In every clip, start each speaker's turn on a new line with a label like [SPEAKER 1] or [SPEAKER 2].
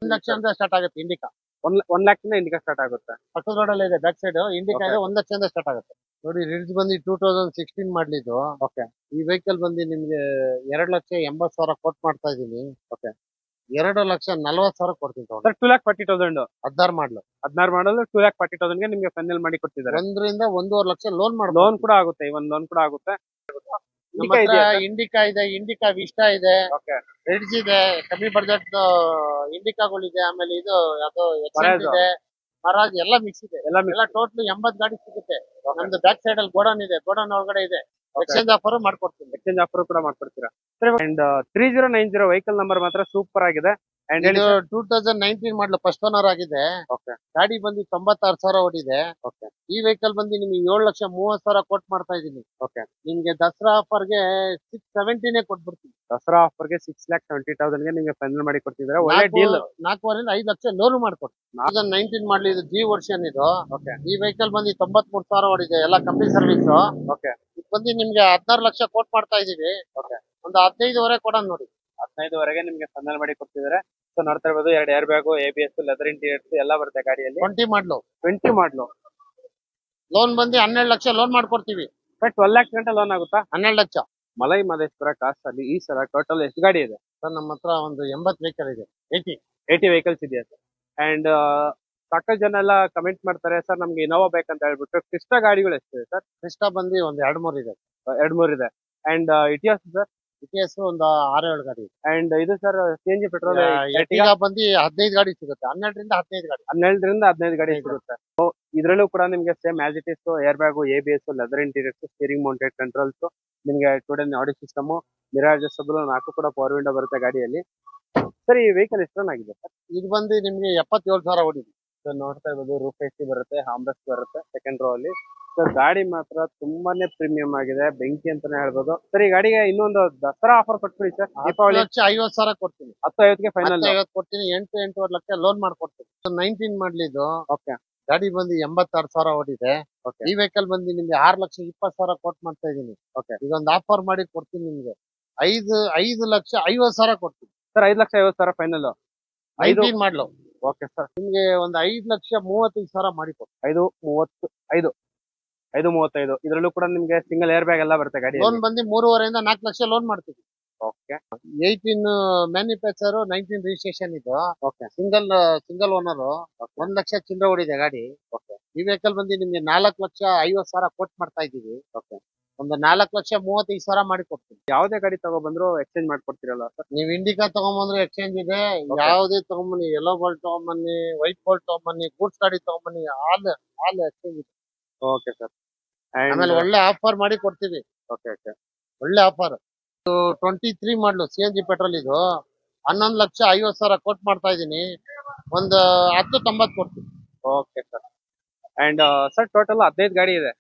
[SPEAKER 1] 1 ಲಕ್ಷದಿಂದ ಸ್ಟಾರ್ಟ್ ಆಗುತ್ತೆ ಇಂಡಿಕಾ.
[SPEAKER 2] 1 ಲಕ್ಷದಿಂದ ಇಂಡಿಕಾ ಸ್ಟಾರ್ಟ್ ಆಗುತ್ತೆ.
[SPEAKER 1] ಪಕ್ಕದ ರೋಡಲ್ಲಿ ಇದೆ ಬ್ಯಾಕ್ ಸೈಡ್ ಇಂಡಿಕಾ
[SPEAKER 2] Okay.
[SPEAKER 1] ಇದೆ. 1 ಲಕ್ಷದಿಂದ ಸ್ಟಾರ್ಟ್ ಆಗುತ್ತೆ. ನೋಡಿ ರಿಡ್ಜ್ ಬಂದು 2016 ಮಾಡ್ಲಿದ್ದು.
[SPEAKER 2] ಓಕೆ.
[SPEAKER 1] ಈ ವೆಹಿಕಲ್ ಬಂದು ನಿಮ್ಗೆ 2,80,000 ಕೋಟ್ ಮಾಡ್ತಾ ಇದೀನಿ.
[SPEAKER 2] ಓಕೆ.
[SPEAKER 1] 2,40,000 ಕೊಡ್ತೀನಿ ತಗೊಂಡು.
[SPEAKER 2] ಸರ್ 2,40,000
[SPEAKER 1] 16 ಮಾಡ್ಲು
[SPEAKER 2] 16 ಮಾಡಲು 2,40,000 ಗೆ ನಿಮಗೆ ಫೈನಲ್ ಮಾಡಿ ಕೊಡ್ತಿದ್ದಾರೆ.
[SPEAKER 1] 1 ರಿಂದ 1.5 ಲಕ್ಷ ಲೋನ್ ಮಾಡ್ಬೋದು.
[SPEAKER 2] ಲೋನ್ ಕೂಡ ಆಗುತ್ತೆ, ಇವನ್ ಲೋನ್ ಕೂಡ ಆಗುತ್ತೆ.
[SPEAKER 1] ನಮ್ಮ ಹತ್ರ ಇಂಡಿಕಾ ಇದೆ, ಇಂಡಿಕಾ ವಿಸ್ಟಾ ಇದೆ,
[SPEAKER 2] ಓಕೆ.
[SPEAKER 1] ರಿಡ್ಜ್ ಇದೆ, ಕಮ್ಮಿ ಬಜೆಟ್ ಇಂಡಿಕಾಗಳಿದೆ. ಆಮೇಲೆ ಇದು ಯಾವ್ದು
[SPEAKER 2] Mirage.
[SPEAKER 1] ಇದೆ, ಮರಾಜ್ ಎಲ್ಲ ಮಿಕ್ಸ್ ಇದೆ.
[SPEAKER 2] ಎಲ್ಲ
[SPEAKER 1] ಎಲ್ಲ ಟೋಟಲ್ 80 ಗಾಡಿ ಸಿಗುತ್ತೆ. ನಮ್ದು ಬ್ಯಾಕ್ ಸೈಡ್ ಅಲ್ಲಿ ಗೋಡನ್ ಇದೆ, ಗೋಡನ್ ಒಳಗಡೆ ಇದೆ. ಎಕ್ಸ್ಚೇಂಜ್ ಆಫರ್ ಮಾಡ್ಕೊಡ್ತೀನಿ.
[SPEAKER 2] ಎಕ್ಸ್ಚೇಂಜ್ ಆಫರ್ ಕೂಡ ಮಾಡ್ಕೊಡ್ತೀರಾ. ಅಂಡ್ 3090 ವೆಹಿಕಲ್ ನಂಬರ್ ಮಾತ್ರ ಸೂಪರ್ ಆಗಿದೆ. ಅಂಡ್
[SPEAKER 1] ಇದು 2019 ಮಾಡ್ಲು ಫಸ್ಟ್ ಓನರ್ ಆಗಿದೆ.
[SPEAKER 2] ಓಕೆ.
[SPEAKER 1] ಗಾಡಿ ಬಂದು 96,000 ಓಡಿದೆ.
[SPEAKER 2] ಓಕೆ.
[SPEAKER 1] ಈ ವೆಹಿಕಲ್ ಬಂದು ನಿಮ್ಗೆ 7,30,000 ಕೋಟ್ ಮಾಡ್ತಾ ಇದೀನಿ.
[SPEAKER 2] ಓಕೆ.
[SPEAKER 1] ನಿಮ್ಗೆ ದಸರಾ ಆಫರ್ಗೆ 670 ಕೊಟ್ಬಿಡ್ತೀನಿ.
[SPEAKER 2] ದಸರಾ ಆಫರ್ಗೆ 6,70,000 ಗೆ ನಿಮಗೆ ಫೈನಲ್ ಮಾಡಿ ಕೊಡ್ತಿದ್ದಾರೆ. ಒಳ್ಳೆ ಡೀಲ್.
[SPEAKER 1] 4.5 5 ಲಕ್ಷ ಲೋನ್ ಮಾಡ್ಕೊಡ್ತೀನಿ. 2019 ಮಾಡ್ಲಿ ಇದು G ವರ್ಷನ್ ಇದು.
[SPEAKER 2] ಓಕೆ.
[SPEAKER 1] ಈ ವೆಹಿಕಲ್ ಬಂದು 93,000 ಓಡಿದೆ, ಎಲ್ಲ ಕಂಪ್ನಿ ಸರ್ವಿಸ್.
[SPEAKER 2] ಓಕೆ.
[SPEAKER 1] ಇದು ಬಂದು ನಿಮ್ಗೆ 16 ಲಕ್ಷ ಕೋಟ್ ಮಾಡ್ತಾ ಇದೀವಿ.
[SPEAKER 2] ಓಕೆ.
[SPEAKER 1] ಒಂದು 15 ಕೊಡೋಣ ನೋಡಿ.
[SPEAKER 2] 15 ವರೆಗೆ ನಿಮಗೆ ಫೈನಲ್ ಮಾಡಿ ಕೊಡ್ತಿದ್ದಾರೆ. ಸೊ ನೋಡ್ತಾ ಇರ್ಬೋದು, 2 air bag, ABS, leather interiors ಎಲ್ಲ ಬರುತ್ತೆ ಗಾಡಿಯಲ್ಲಿ.
[SPEAKER 1] 20 ಮಾಡ್ಲು
[SPEAKER 2] 20 ಮಾಡ್ಲು
[SPEAKER 1] ಲೋನ್ ಬಂದು 12 ಲಕ್ಷ ಲೋನ್ ಮಾಡ್ಕೊಡ್ತೀವಿ.
[SPEAKER 2] ಬಟ್ 12 lakhs ಗಂಟೆ ಲೋನ್ ಆಗುತ್ತಾ?
[SPEAKER 1] 12 ಲಕ್ಷ.
[SPEAKER 2] ಮಲೈ ಮಹದೇಶ್ವರ ಕಾಸ್ಟ್ ಅಲ್ಲಿ ಈ ಸಲ ಟೋಟಲ್ ಎಷ್ಟು ಗಾಡಿ ಇದೆ
[SPEAKER 1] ಸರ್? ನಮ್ಮ ಹತ್ರ ಒಂದು 80 ವೆಹಿಕಲ್ ಇದೆ.
[SPEAKER 2] 80 ವೆಹಿಕಲ್ಸ್ ಇದೆಯಾ ಸರ್? ಅಂಡ್ ಸಾಕಷ್ಟು ಜನ ಎಲ್ಲ ಕಮೆಂಟ್ ಮಾಡ್ತಾರೆ, ಸರ್ ನಮ್ಗೆ ಇನೋವಾ ಬೇಕಂತ ಹೇಳ್ಬಿಟ್ಟು. ಕ್ರಿಸ್ಟಾ ಗಾಡಿಗಳು ಎಷ್ಟಿದೆ ಸರ್?
[SPEAKER 1] ಕ್ರಿಸ್ಟಾ ಬಂದು ಒಂದು 2-3 ಇದೆ.
[SPEAKER 2] 2-3 ಇದೆ. And ಇಟಿಯಾಸ್ sir?
[SPEAKER 1] ಇಟಿಎಸ್ ಒಂದು 6-7 ಗಾಡಿ ಇದೆ.
[SPEAKER 2] ಅಂಡ್ ಇದು ಸರ್ CNG ಪೆಟ್ರೋಲ್
[SPEAKER 1] ಎರ್ಟಿಗಾ ಬಂದು 15 ಗಾಡಿ ಸಿಗುತ್ತೆ. 12 ರಿಂದ 15 ಗಾಡಿ.
[SPEAKER 2] 12 ರಿಂದ 15 ಗಾಡಿ ಸಿಗುತ್ತೆ. ಇದ್ರಲ್ಲೂ ಕೂಡ ನಿಮ್ಗೆ same as it is air bag, ABS, leather interiors, steering mounted controls, ನಿಮ್ಗೆ today audio system, mirror adjustable 4 ಕೂಡ ಪವರ್ ವಿಂಡೋ ಬರುತ್ತೆ ಗಾಡಿಯಲ್ಲಿ. ಸರ್ ಈ ವೆಹಿಕಲ್ ಎಷ್ಟು ರನ್ ಆಗಿದೆ ಸರ್?
[SPEAKER 1] ಇದು ಬಂದು ನಿಮ್ಗೆ 77,000 ಓಡಿದೆ.
[SPEAKER 2] ಸೊ ನೋಡ್ತಾ ಇರ್ಬೋದು, ರೂಫ್ AC ಬರುತ್ತೆ, ಹಾಂಬ್ರೆಸ್ ಬರುತ್ತೆ ಸೆಕೆಂಡ್ ರೋ ಅಲ್ಲಿ. ಸೊ ಗಾಡಿ ಮಾತ್ರ ತುಂಬಾನೇ ಪ್ರೀಮಿಯಂ ಆಗಿದೆ, ಬೆಂಕಿ ಅಂತಾನೆ ಹೇಳ್ಬೋದು. ಸರ್ ಈ ಗಾಡಿಗೆ ಇನ್ನೊಂದು ದಸರಾ ಆಫರ್ ಕೊಟ್ಬಿಡಿ ಸರ್. ದೀಪಾವಳಿ
[SPEAKER 1] 1,50,000 ಕೊಡ್ತೀನಿ.
[SPEAKER 2] 10-50 ಫೈನಲ್.
[SPEAKER 1] 50 ಕೊಡ್ತೀನಿ. 8-8.5 ಲಕ್ಷ ಲೋನ್ ಮಾಡ್ಕೊಡ್ತೀನಿ. 19 ಮಾಡ್ಲಿದ್ದು.
[SPEAKER 2] ಓಕೆ.
[SPEAKER 1] ಗಾಡಿ ಬಂದು 86,000 ಓಡಿದೆ.
[SPEAKER 2] ಓಕೆ.
[SPEAKER 1] ಈ ವೆಹಿಕಲ್ ಬಂದು ನಿಮ್ಗೆ 6,20,000 ಕೋಟ್ ಮಾಡ್ತಾ ಇದೀನಿ.
[SPEAKER 2] ಓಕೆ.
[SPEAKER 1] ಇದೊಂದು ಆಫರ್ ಮಾಡಿ ಕೊಡ್ತೀನಿ ನಿಮ್ಗೆ. 5,50,000 ಕೊಡ್ತೀನಿ
[SPEAKER 2] ಸರ್. 5,50,000 ಫೈನಲ್.
[SPEAKER 1] 19 ಮಾಡ್ಲು.
[SPEAKER 2] Okay sir.
[SPEAKER 1] ನಿಮ್ಗೆ ಒಂದು 5,35,000 ಮಾಡಿ ಕೊಡ್ತೀನಿ.
[SPEAKER 2] 5,35. 5,35. ಇದರಲ್ಲೂ ಕೂಡ ನಿಮ್ಗೆ ಸಿಂಗಲ್ ಏರ್ ಬ್ಯಾಗ್ ಎಲ್ಲ ಬರುತ್ತೆ ಗಾಡಿ.
[SPEAKER 1] ಲೋನ್ ಬಂದು 3.5 ರಿಂದ 4 ಲಕ್ಷ ಲೋನ್ ಮಾಡ್ತೀವಿ.
[SPEAKER 2] ಓಕೆ.
[SPEAKER 1] 18 ಮ್ಯಾನುಫ್ಯಾಕ್ಚರ್, 19 ರಿಜಿಸ್ಟ್ರೇಷನ್ ಇದು.
[SPEAKER 2] ಓಕೆ.
[SPEAKER 1] Single owner. 1 ಲಕ್ಷ ಚಿಲ್ಲರೆ ಓಡಿದೆ ಗಾಡಿ.
[SPEAKER 2] ಓಕೆ.
[SPEAKER 1] ಈ ವೆಹಿಕಲ್ ಬಂದು ನಿಮ್ಗೆ 4,50,000 ಕೋಟ್ ಮಾಡ್ತಾ ಇದೀವಿ.
[SPEAKER 2] ಓಕೆ.
[SPEAKER 1] ಒಂದು 4,35,000 ಮಾಡಿ ಕೊಡ್ತೀನಿ.
[SPEAKER 2] ಯಾವುದೇ ಗಾಡಿ ತಗೊಬಂದ್ರು ಎಕ್ಸ್ಚೇಂಜ್ ಮಾಡ್ಕೊಡ್ತೀರಲ್ಲ ಸರ್?
[SPEAKER 1] ನೀವು ಇಂಡಿಕಾ ತಗೊಂಬಂದ್ರೆ ಎಕ್ಸ್ಚೇಂಜ್ ಇದೆ. ಯಾವುದೇ ತಗೊಂಬನ್ನಿ, ಯೆಲ್ಲೋ ಬೋಲ್ಟ್ ತಗೊಂಬನ್ನಿ, ವೈಟ್ ಬೋಲ್ಟ್ ತಗೊಂಬನ್ನಿ, ಗೂಡ್ಸ್ ಗಾಡಿ ತಗೊಂಬನ್ನಿ, ಆಲ್ ಎಕ್ಸ್ಚೇಂಜ್ ಇದೆ.
[SPEAKER 2] Okay sir.
[SPEAKER 1] ಆಮೇಲೆ ಒಳ್ಳೆ ಆಫರ್ ಮಾಡಿ ಕೊಡ್ತೀವಿ.
[SPEAKER 2] ಓಕೆ. ಓಕೆ.
[SPEAKER 1] ಒಳ್ಳೆ ಆಫರ್. 23 ಮಾಡ್ಲು CNG ಪೆಟ್ರೋಲ್ ಇದು. 11,50,000 ಕೋಟ್ ಮಾಡ್ತಾ ಇದೀನಿ. ಒಂದು 10,90 ಕೊಡ್ತೀನಿ.
[SPEAKER 2] Okay sir. And sir total 15 ಗಾಡಿ ಇದೆ.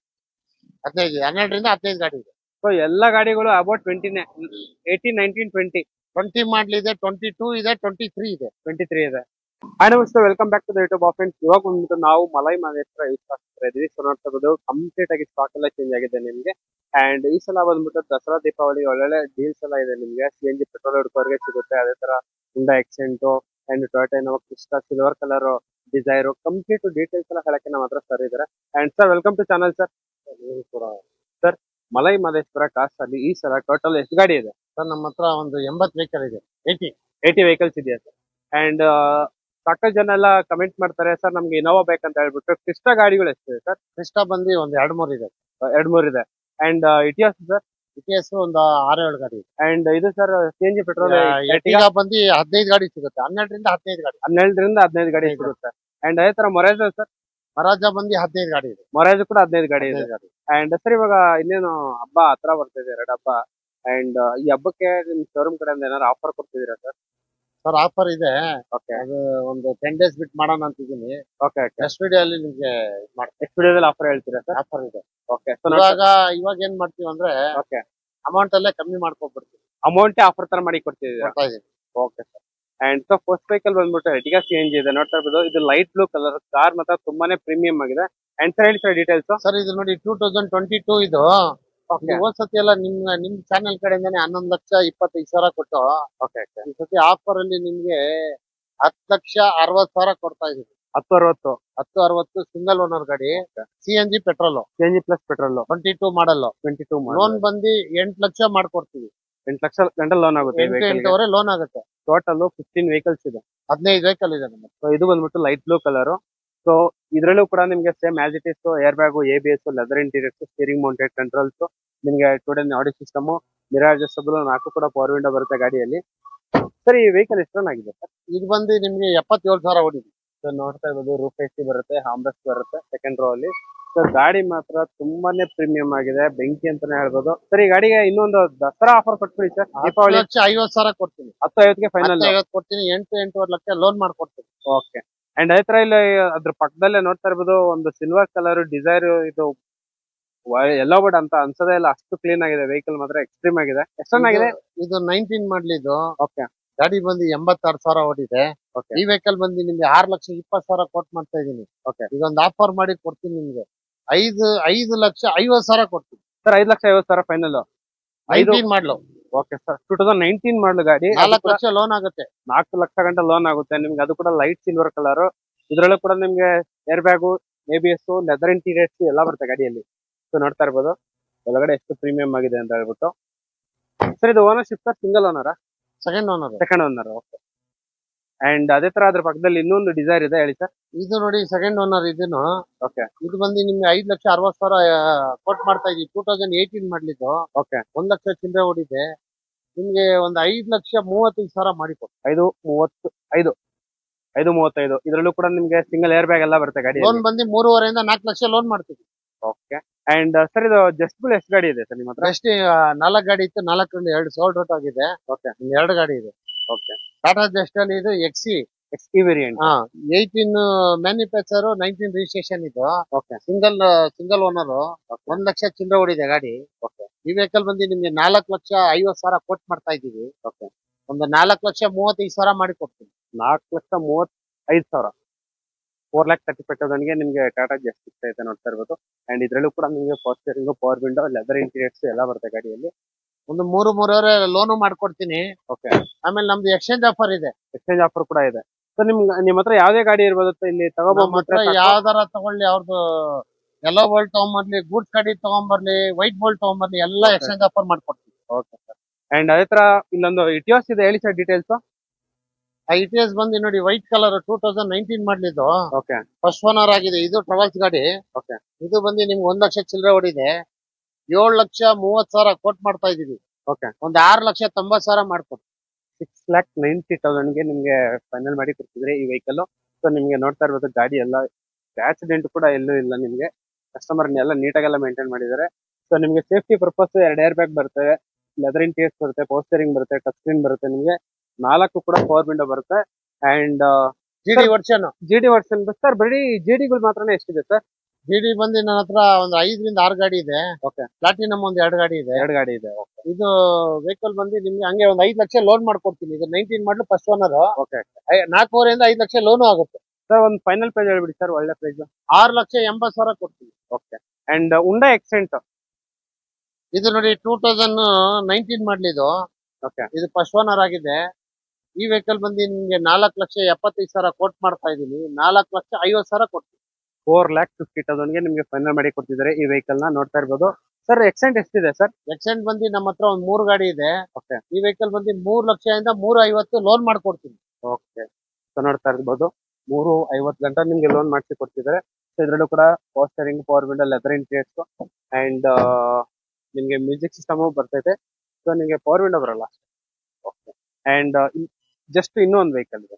[SPEAKER 1] 12 ರಿಂದ 15 ಗಾಡಿ ಇದೆ.
[SPEAKER 2] ಸೊ ಎಲ್ಲ ಗಾಡಿಗಳು ಅಬೌಟ್ 20ನೇ. 18, 19, 20.
[SPEAKER 1] 20 ಮಾಡ್ಲಿದೆ, 22 ಇದೆ, 23 ಇದೆ,
[SPEAKER 2] 23 ಇದೆ. ಹಾಯ್ ನಮಸ್ತೆ, welcome back to the YouTube of friends. ಇವಾಗ ಬಂದ್ಬಿಟ್ಟು ನಾವು ಮಲೈ ಮಹದೇಶ್ವರ ಇದೀವಿ. ಸೊ ನೋಡ್ತಾ ಇರೋದು ಕಂಪ್ಲೀಟ್ ಆಗಿ ಸ್ಟಾಕ್ ಎಲ್ಲ ಚೇಂಜ್ ಆಗಿದೆ ನಿಮ್ಗೆ. ಅಂಡ್ ಈ ಸಲ ಬಂದ್ಬಿಟ್ಟು ದಸರಾ ದೀಪಾವಳಿ ಒಳ್ಳೊಳ್ಳೆ ಡೀಲ್ಸ್ ಎಲ್ಲ ಇದೆ ನಿಮ್ಗೆ. CNG ಪೆಟ್ರೋಲ್ ಹುಡುಕೋರ್ಗೆ ಸಿಗುತ್ತೆ. ಅದೇ ತರ Hyundai Xcent and Toyota Innova Crysta silver colour Dzire complete details ಎಲ್ಲ ಹೇಳಕ್ಕೆ ನಮ್ಮ ಹತ್ರ ಸರ್ ಇದಾರೆ. And sir welcome to channel sir. Sir Malai Mahadeshwara ಕಾಸ್ಟ್ ಅಲ್ಲಿ ಈ ಸಲ ಟೋಟಲ್ ಎಷ್ಟು ಗಾಡಿ ಇದೆ
[SPEAKER 1] ಸರ್? ನಮ್ಮ ಹತ್ರ ಒಂದು 80 ವೆಹಿಕಲ್ ಇದೆ.
[SPEAKER 2] 80 ವೆಹಿಕಲ್ಸ್ ಇದೆಯಾ ಸರ್? ಅಂಡ್ ಸಾಕಷ್ಟು ಜನ ಎಲ್ಲ ಕಮೆಂಟ್ ಮಾಡ್ತಾರೆ, ಸರ್ ನಮ್ಗೆ ಇನೋವಾ ಬೇಕಂತ ಹೇಳ್ಬಿಟ್ಟು. ಕ್ರಿಸ್ಟಾ ಗಾಡಿಗಳು ಎಷ್ಟಿದೆ ಸರ್?
[SPEAKER 1] ಕ್ರಿಸ್ಟಾ ಬಂದು ಒಂದು 2-3 ಇದೆ.
[SPEAKER 2] 2-3 ಇದೆ. And ಇಟಿಯಾಸ್ sir?
[SPEAKER 1] ಇಟಿಎಸ್ ಒಂದು 6-7 ಗಾಡಿ ಇದೆ.
[SPEAKER 2] ಅಂಡ್ ಇದು ಸರ್ CNG ಪೆಟ್ರೋಲ್
[SPEAKER 1] ಎರ್ಟಿಗಾ ಬಂದು 15 ಗಾಡಿ ಸಿಗುತ್ತೆ. 12 ರಿಂದ 15 ಗಾಡಿ.
[SPEAKER 2] 12 ರಿಂದ 15 ಗಾಡಿ ಸಿಗುತ್ತೆ. ಅಂಡ್ ಅದೇ ತರ ಮೊರೇಜ್ ಸರ್?
[SPEAKER 1] ಮರಾಜ ಬಂದು 15 ಗಾಡಿ ಇದೆ.
[SPEAKER 2] ಮೊರೇಜ್ ಕೂಡ 15 ಗಾಡಿ ಇದೆ. ಅಂಡ್ ಸರ್ ಇವಾಗ ಇನ್ನೇನು ಹಬ್ಬ ಹತ್ರ ಬರ್ತಿದೆ, 2 ಹಬ್ಬ. ಅಂಡ್ ಈ ಹಬ್ಬಕ್ಕೆ ನಿಮ್ ಶೋರೂಮ್ ಕಡೆಯಿಂದ ಏನಾದ್ರು ಆಫರ್ ಕೊಡ್ತಿದ್ದೀರಾ ಸರ್?
[SPEAKER 1] ಸರ್ ಆಫರ್ ಇದೆ.
[SPEAKER 2] ಓಕೆ.
[SPEAKER 1] ಅದು ಒಂದು 10 ಡೇಸ್ ಬಿಟ್ಟು ಮಾಡೋಣ ಅಂತಿದ್ದೀನಿ.
[SPEAKER 2] ಓಕೆ.
[SPEAKER 1] ನೆಕ್ಸ್ಟ್ ವಿಡಿಯೋ ಅಲ್ಲಿ ನಿಮ್ಗೆ ಮಾಡ್ತೀನಿ.
[SPEAKER 2] ನೆಕ್ಸ್ಟ್ ವಿಡಿಯೋದಲ್ಲಿ ಆಫರ್ ಹೇಳ್ತೀರಾ ಸರ್?
[SPEAKER 1] ಆಫರ್ ಇದೆ.
[SPEAKER 2] ಓಕೆ.
[SPEAKER 1] ಇವಾಗ ಏನ್ ಮಾಡ್ತೀವಿ ಅಂದ್ರೆ
[SPEAKER 2] ಓಕೆ,
[SPEAKER 1] ಅಮೌಂಟ್ ಅಲ್ಲೇ ಕಮ್ಮಿ ಮಾಡ್ಕೊಬಿಡ್ತೀವಿ.
[SPEAKER 2] ಅಮೌಂಟ್ ಆಫರ್ ತರ ಮಾಡಿ ಕೊಡ್ತಿದ್ದೀರಾ?
[SPEAKER 1] ಕೊಡ್ತಾ ಇದೀನಿ.
[SPEAKER 2] Okay sir. And so first vehicle ಬಂದ್ಬಿಟ್ಟು ಎರ್ಟಿಗಾ CNG ಇದೆ. ನೋಡ್ತಾ ಇರ್ಬೋದು, ಇದು ಲೈಟ್ ಬ್ಲೂ ಕಲರ್ ಕಾರ್ ಮಾತ್ರ ತುಂಬಾನೇ ಪ್ರೀಮಿಯಂ ಆಗಿದೆ. ಅಂಡ್ ಸರ್ ಹೇಳಿ ಸರ್ ಡೀಟೇಲ್ಸ್.
[SPEAKER 1] ಸರ್ ಇದು ನೋಡಿ 2022 ಇದು. ಹೋದ್ ಸತಿ ಎಲ್ಲ ನಿಮ್ ಚಾನೆಲ್ ಕಡೆಯಿಂದಾನೆ 11,25,000 ಕೊಟ್ಟು.
[SPEAKER 2] ಓಕೆ.
[SPEAKER 1] ಈ ಸತಿ ಆಫರ್ ಅಲ್ಲಿ ನಿಮ್ಗೆ 10,60,000 ಕೊಡ್ತಾ ಇದೀವಿ.
[SPEAKER 2] 10-60
[SPEAKER 1] 10,60 ಸಿಂಗಲ್ ಓನರ್ ಗಾಡಿ, CNG petrol,
[SPEAKER 2] CNG plus petrol
[SPEAKER 1] 22 ಮಾಡಲ್.
[SPEAKER 2] 22
[SPEAKER 1] ಲೋನ್ ಬಂದು 8 ಲಕ್ಷ ಮಾಡ್ಕೊಡ್ತೀವಿ.
[SPEAKER 2] 8 ಲಕ್ಷ ಗಂಟೆ ಲೋನ್ ಆಗುತ್ತೆ.
[SPEAKER 1] 8-8.5 ಲೋನ್ ಆಗುತ್ತೆ.
[SPEAKER 2] ಟೋಟಲ್ 15 ವೆಹಿಕಲ್ಸ್ ಇದೆ.
[SPEAKER 1] 15 ವೆಹಿಕಲ್ ಇದೆ ನಮ್ಮ.
[SPEAKER 2] ಸೊ ಇದು ಬಂದ್ಬಿಟ್ಟು ಲೈಟ್ ಬ್ಲೂ ಕಲರ್. ಸೊ ಇದ್ರಲ್ಲೂ ಕೂಡ ನಿಮ್ಗೆ same as it is air bag, ABS, leather interiors, steering mounted controls, ನಿಮ್ಗೆ today audio system, mirror adjustable, 4 ಕೂಡ ಪವರ್ ವಿಂಡೋ ಬರುತ್ತೆ ಗಾಡಿಯಲ್ಲಿ. ಸರ್ ಈ ವೆಹಿಕಲ್ ಎಷ್ಟು ರನ್ ಆಗಿದೆ ಸರ್?
[SPEAKER 1] ಇದು ಬಂದು ನಿಮ್ಗೆ 77,000 ಓಡಿದೆ.
[SPEAKER 2] ಸೊ ನೋಡ್ತಾ ಇರ್ಬೋದು, ರೂಫ್ AC ಬರುತ್ತೆ, ಹಾಮ್ರೆಸ್ಟ್ ಬರುತ್ತೆ ಸೆಕೆಂಡ್ ರೋ ಅಲ್ಲಿ. ಸೊ ಗಾಡಿ ಮಾತ್ರ ತುಂಬಾನೇ ಪ್ರೀಮಿಯಂ ಆಗಿದೆ, ಬೆಂಕಿ ಅಂತಾನೆ ಹೇಳ್ಬೋದು. ಸರ್ ಈ ಗಾಡಿಗೆ ಇನ್ನೊಂದು ದಸರಾ ಆಫರ್ ಕೊಟ್ಬಿಡಿ ಸರ್. ದೀಪಾವಳಿ
[SPEAKER 1] 10,50,000 ಕೊಡ್ತೀನಿ.
[SPEAKER 2] 10-50ಗೆ ಫೈನಲ್
[SPEAKER 1] 10,50 ಕೊಡ್ತೀನಿ. 8-8.5 ಲಕ್ಷ ಲೋನ್ ಮಾಡ್ಕೊಡ್ತೀನಿ.
[SPEAKER 2] ಓಕೆ. ಅಂಡ್ ಅದೇ ತರ ಇಲ್ಲಿ ಅದ್ರ ಪಕ್ಕದಲ್ಲೇ ನೋಡ್ತಾ ಇರ್ಬೋದು, ಒಂದು ಸಿಲ್ವರ್ ಕಲರ್ ಡಿಸೈರ್, ಇದು ಎಲ್ಲೋ ಬಡ್ ಅಂತ ಅನ್ಸೋದೇ ಇಲ್ಲ, ಅಷ್ಟು ಕ್ಲೀನ್ ಆಗಿದೆ. ವೆಹಿಕಲ್ ಮಾತ್ರ ಎಕ್ಸ್ಟ್ರೀಮ್ ಆಗಿದೆ. ಎಷ್ಟು ಆಗಿದೆ
[SPEAKER 1] ಇದು 19 ಮಾಡ್ಲಿದ್ದು.
[SPEAKER 2] ಓಕೆ.
[SPEAKER 1] ಗಾಡಿ ಬಂದು 86,000 ಓಡಿದೆ.
[SPEAKER 2] ಓಕೆ.
[SPEAKER 1] ಈ ವೆಹಿಕಲ್ ಬಂದು ನಿಮ್ಗೆ 6,20,000 ಕೊಟ್ ಮಾಡ್ತಾ ಇದೀನಿ.
[SPEAKER 2] ಓಕೆ.
[SPEAKER 1] ಇದೊಂದು ಆಫರ್ ಮಾಡಿ ಕೊಡ್ತೀನಿ ನಿಮ್ಗೆ. 5,50,000 ಕೊಡ್ತೀನಿ
[SPEAKER 2] ಸರ್. 5,50,000 ಫೈನಲ್.
[SPEAKER 1] 19 ಮಾಡ್ಲು.
[SPEAKER 2] Okay sir. 2019 ಮಾಡಲು ಗಾಡಿ,
[SPEAKER 1] 4 ಲಕ್ಷ ಲೋನ್ ಆಗುತ್ತೆ.
[SPEAKER 2] 4 ಲಕ್ಷ ಗಂಟೆ ಲೋನ್ ಆಗುತ್ತೆ ನಿಮ್ಗೆ. ಅದು ಕೂಡ ಲೈಟ್ ಸಿಲ್ವರ್ ಕಲರ್. ಇದ್ರಲ್ಲೂ ಕೂಡ ನಿಮ್ಗೆ air bag, ABS, leather interiors ಎಲ್ಲ ಬರುತ್ತೆ ಗಾಡಿಯಲ್ಲಿ. ಸೊ ನೋಡ್ತಾ ಇರ್ಬೋದು ಒಳಗಡೆ ಎಷ್ಟು ಪ್ರೀಮಿಯಂ ಆಗಿದೆ ಅಂತ ಹೇಳ್ಬಿಟ್ಟು. ಸರ್ ಇದು ಓನರ್ಶಿಪ್ ಸರ್ ಸಿಂಗಲ್ ಓನರಾ?
[SPEAKER 1] Second owner.
[SPEAKER 2] Second owner. Okay. And ಅದೇ ತರ ಅದ್ರ ಪಕ್ಕದಲ್ಲಿ ಇನ್ನೊಂದು ಡಿಸೈರ್ ಇದೆ, ಹೇಳಿ ಸರ್.
[SPEAKER 1] ಇದು ನೋಡಿ ಸೆಕೆಂಡ್ ಓನರ್ ಇದನ್ನು.
[SPEAKER 2] ಓಕೆ.
[SPEAKER 1] ಇದು ಬಂದು ನಿಮ್ಗೆ 5,60,000 ಕೊಟ್ ಮಾಡ್ತಾ ಇದೀವಿ. 2018 ಮಾಡ್ಲಿದ್ದು.
[SPEAKER 2] ಓಕೆ.
[SPEAKER 1] 1 ಲಕ್ಷ ಚಿಲ್ಲರೆ ಓಡಿದೆ. ನಿಮ್ಗೆ ಒಂದು 5,35,000 ಮಾಡಿಕೊಟ್ಟು.
[SPEAKER 2] 5,35. 5,35. ಇದ್ರಲ್ಲೂ ಕೂಡ ನಿಮ್ಗೆ ಸಿಂಗಲ್ ಏರ್ ಬ್ಯಾಗ್ ಎಲ್ಲ ಬರುತ್ತೆ ಗಾಡಿ.
[SPEAKER 1] ಲೋನ್ ಬಂದು 3.5 4 ಲಕ್ಷ ಲೋನ್ ಮಾಡ್ತೀವಿ.
[SPEAKER 2] ಓಕೆ. ಅಂಡ್ ಸರ್ ಇದು ಜಸ್ಟ್ ಬಿಲ್ ಎಷ್ಟು ಗಾಡಿ ಇದೆ ಸರ್ ನಿಮ್ಮ ಹತ್ರ?
[SPEAKER 1] ಎಷ್ಟು 4 ಗಾಡಿ ಇತ್ತು. 4ರಲ್ಲಿ 2 ಸೋಲ್ಡ್ ಔಟ್ ಆಗಿದೆ.
[SPEAKER 2] ಓಕೆ.
[SPEAKER 1] 2 ಗಾಡಿ ಇದೆ.
[SPEAKER 2] ಓಕೆ.
[SPEAKER 1] ಟಾಟಾ ಜಸ್ಟ್ ಅಲ್ಲಿ ಇದು
[SPEAKER 2] XE ವೇರಿಯಂಟ್.
[SPEAKER 1] 18 ಮ್ಯಾನುಫ್ಯಾಕ್ಚರ್, 19 ರಿಜಿಸ್ಟ್ರೇಷನ್ ಇದು.
[SPEAKER 2] ಓಕೆ.
[SPEAKER 1] Single owner. 1 ಲಕ್ಷ ಚಿಲ್ಲರೆ ಓಡಿದೆ ಗಾಡಿ.
[SPEAKER 2] ಓಕೆ.
[SPEAKER 1] ಈ ವೆಹಿಕಲ್ ಬಂದು ನಿಮ್ಗೆ 4,50,000 ಕೊಟ್ ಮಾಡ್ತಾ ಇದೀವಿ.
[SPEAKER 2] ಓಕೆ.
[SPEAKER 1] ಒಂದು 4,35,000 ಮಾಡಿ ಕೊಡ್ತೀನಿ.
[SPEAKER 2] 4,35,000. 4,35,000ಗೆ ನಿಮ್ಗೆ ಟಾಟಾ ಜಸ್ಟ್ ಸಿಗ್ತಾ ಇದೆ, ನೋಡ್ತಾ ಇರ್ಬೋದು. ಅಂಡ್ ಇದ್ರಲ್ಲೂ ಕೂಡ ನಿಮ್ಗೆ power steering, power window, leather interiors ಎಲ್ಲ ಬರುತ್ತೆ ಗಾಡಿಯಲ್ಲಿ.
[SPEAKER 1] ಒಂದು 3.5 ಲೋನು ಮಾಡ್ಕೊಡ್ತೀನಿ.
[SPEAKER 2] ಓಕೆ.
[SPEAKER 1] ಆಮೇಲೆ ನಮ್ದು ಎಕ್ಸ್ಚೇಂಜ್ ಆಫರ್ ಇದೆ.
[SPEAKER 2] ಎಕ್ಸ್ಚೇಂಜ್ ಆಫರ್ ಕೂಡ ಇದೆ. ಸೊ ನಿಮ್ಮ ಹತ್ರ ಯಾವ್ದೇ ಗಾಡಿ ಇರ್ಬೋದು ಇಲ್ಲಿ ತಗೋಬಹುದು.
[SPEAKER 1] ಯಾವ್ದಾರ ತಗೊಳ್ಳಿ, ಅವ್ರದ್ದು ಎಲ್ಲೋ ಬೋಲ್ಟ್ ತಗೊಂಬರ್ಲಿ, ಗೂಡ್ಸ್ ಗಾಡಿ ತಗೊಂಬರ್ಲಿ, ವೈಟ್ ಬೋಲ್ಟ್ ತಗೊಂಬರ್ಲಿ, ಎಲ್ಲ ಎಕ್ಸ್ಚೇಂಜ್ ಆಫರ್ ಮಾಡ್ಕೊಡ್ತೀನಿ.
[SPEAKER 2] Okay sir. ಅಂಡ್ ಅದೇ ತರ ಇಲ್ಲೊಂದು ಇಟಿಯೋಸ್ ಇದೆ, ಹೇಳಿ ಸರ್ ಡೀಟೇಲ್ಸ್.
[SPEAKER 1] ಆ ಇಟಿಎಸ್ ಬಂದು ನೋಡಿ ವೈಟ್ ಕಲರ್ 2019 ಮಾಡ್ಲಿದ್ದು.
[SPEAKER 2] ಓಕೆ.
[SPEAKER 1] ಫಸ್ಟ್ ಓನರ್ ಆಗಿದೆ. ಇದು ಟ್ರಾವೆಲ್ಸ್ ಗಾಡಿ.
[SPEAKER 2] ಓಕೆ.
[SPEAKER 1] ಇದು ಬಂದು ನಿಮ್ಗೆ 1 ಲಕ್ಷ ಚಿಲ್ಲರೆ ಓಡಿದೆ. 7,30,000 ಕೋಟ್ ಮಾಡ್ತಾ ಇದೀವಿ.
[SPEAKER 2] ಓಕೆ.
[SPEAKER 1] ಒಂದು 6,90,000 ಮಾಡ್ಕೊಡ್ತೀವಿ.
[SPEAKER 2] 6,90,000ಗೆ ನಿಮ್ಗೆ ಫೈನಲ್ ಮಾಡಿ ಕೊಡ್ತಿದ್ರೆ ಈ ವೆಹಿಕಲ್. ಸೊ ನಿಮ್ಗೆ ನೋಡ್ತಾ ಇರ್ಬೋದು ಗಾಡಿ ಎಲ್ಲ ಆಕ್ಸಿಡೆಂಟ್ ಕೂಡ ಎಲ್ಲೂ ಇಲ್ಲ ನಿಮ್ಗೆ. ಕಸ್ಟಮರ್ ಎಲ್ಲ ನೀಟಾಗೆಲ್ಲ ಮೇಂಟೈನ್ ಮಾಡಿದ್ದಾರೆ. ಸೊ ನಿಮ್ಗೆ ಸೇಫ್ಟಿ ಪರ್ಪಸ್ 2 ಏರ್ ಬ್ಯಾಗ್ ಬರುತ್ತೆ, ಲೆದರ್ ಇಂಟೀರಿಯರ್ಸ್ ಬರುತ್ತೆ, ಪವರ್ ಸ್ಟೀರಿಂಗ್ ಬರುತ್ತೆ, ಟಚ್ ಸ್ಕ್ರೀನ್ ಬರುತ್ತೆ. ನಿಮ್ಗೆ 4 ಕೂಡ ಪವರ್ ವಿಂಡೋ ಬರುತ್ತೆ. ಅಂಡ್
[SPEAKER 1] GD ವರ್ಷನ್
[SPEAKER 2] ಸರ್ ಬರೀ GDಗಳು ಮಾತ್ರನೇ ಎಷ್ಟಿದೆ ಸರ್?
[SPEAKER 1] GD ಬಂದು ನನ್ನ ಹತ್ರ ಒಂದು 5ರಿಂದ 6 ಗಾಡಿ ಇದೆ.
[SPEAKER 2] ಓಕೆ.
[SPEAKER 1] ಪ್ಲಾಟಿನಮ್ ಒಂದು 2 ಗಾಡಿ ಇದೆ.
[SPEAKER 2] 2 ಗಾಡಿ ಇದೆ.
[SPEAKER 1] ಇದು ವೆಹಿಕಲ್ ಬಂದು ನಿಮ್ಗೆ ಹಂಗೆ ಒಂದು 5 ಲಕ್ಷ ಲೋನ್ ಮಾಡ್ಕೊಡ್ತೀನಿ. ಇದು 19 ಮಾಡಲು ಫಸ್ಟ್ ಓನರ್.
[SPEAKER 2] ಓಕೆ.
[SPEAKER 1] 4.5ರಿಂದ 5 ಲಕ್ಷ ಲೋನು ಆಗುತ್ತೆ
[SPEAKER 2] ಸರ್. ಒಂದು ಫೈನಲ್ ಪ್ರೈಸ್ ಹೇಳ್ಬಿಡಿ ಸರ್, ಒಳ್ಳೆ ಪ್ರೈಸ್.
[SPEAKER 1] 6,80,000 ಕೊಡ್ತೀನಿ.
[SPEAKER 2] ಓಕೆ. ಅಂಡ್ ಉಂಡಾ ಎಕ್ಸೆಂಟ್
[SPEAKER 1] ಇದು ನೋಡಿ 2019 ಮಾಡ್ಲಿದ್ದು.
[SPEAKER 2] ಓಕೆ.
[SPEAKER 1] ಇದು ಫಸ್ಟ್ ಓನರ್ ಆಗಿದೆ. ಈ ವೆಹಿಕಲ್ ಬಂದು ನಿಮ್ಗೆ 4,75,000 ಕೋಟ್ ಮಾಡ್ತಾ ಇದೀನಿ. 4,50,000 ಕೊಡ್ತೀನಿ.
[SPEAKER 2] 4,50,000ಗೆ ನಿಮ್ಗೆ ಫೈನಲ್ ಮಾಡಿ ಕೊಡ್ತಿದ್ದಾರೆ ಈ ವೆಹಿಕಲ್ ನ, ನೋಡ್ತಾ ಇರ್ಬೋದು. ಸರ್ ಎಕ್ಸೆಂಟ್ ಎಷ್ಟಿದೆ ಸರ್?
[SPEAKER 1] ಎಕ್ಸೆಂಟ್ ಬಂದು ನಮ್ಮ ಹತ್ರ ಒಂದು 3 ಗಾಡಿ ಇದೆ.
[SPEAKER 2] ಓಕೆ.
[SPEAKER 1] ಈ ವೆಹಿಕಲ್ ಬಂದು 3 ಲಕ್ಷದಿಂದ 350 ಲೋನ್ ಮಾಡ್ಕೊಡ್ತೀನಿ.
[SPEAKER 2] ಓಕೆ. ಸೊ ನೋಡ್ತಾ ಇರ್ಬೋದು 350 ಗಂಟೆ ನಿಮ್ಗೆ ಲೋನ್ ಮಾಡಿಸಿ ಕೊಡ್ತಿದ್ದಾರೆ. ಸೊ ಇದ್ರಲ್ಲೂ ಕೂಡ power steering, power window, leather interiors and ನಿಮ್ಗೆ ಮ್ಯೂಸಿಕ್ ಸಿಸ್ಟಮ್ ಬರ್ತೈತೆ. ಸೊ ನಿಮ್ಗೆ ಪವರ್ ವಿಂಡೋ ಬರಲ್ಲ. ಓಕೆ. ಅಂಡ್ ಜಸ್ಟ್ ಇನ್ನೂ ಒಂದು ವೆಹಿಕಲ್ ಇದೆ.